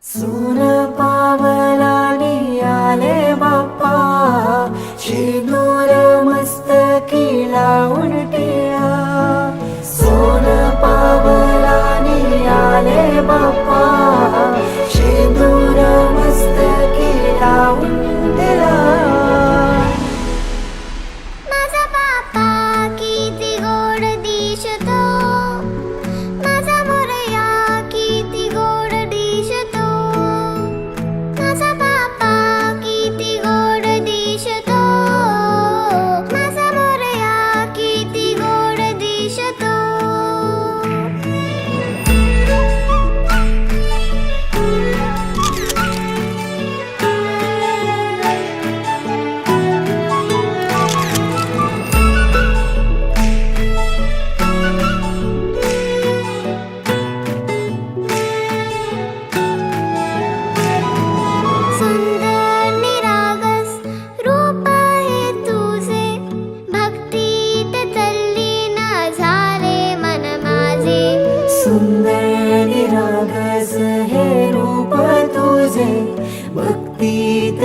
सून पावलानी आले बाप्पा, शेंदूर मस्तकी लावून टिळा. सोन पावलानी आले बाप्पा, शेंदूर मस्तकी लावून टिळा. माझा बाप्पा किती गोड दिसतो, माझा मोरया किती गोड दिसतो. माझा बाप्पा किती गोड दिसतो, माझा मोरया किती गोड दिसतो. सुंदर निरागस रूप आहे तुझे, भक्तीत तल्लीन झाले मन माझे. सुंदर निरागस हे रूप तुझे, भक्तीत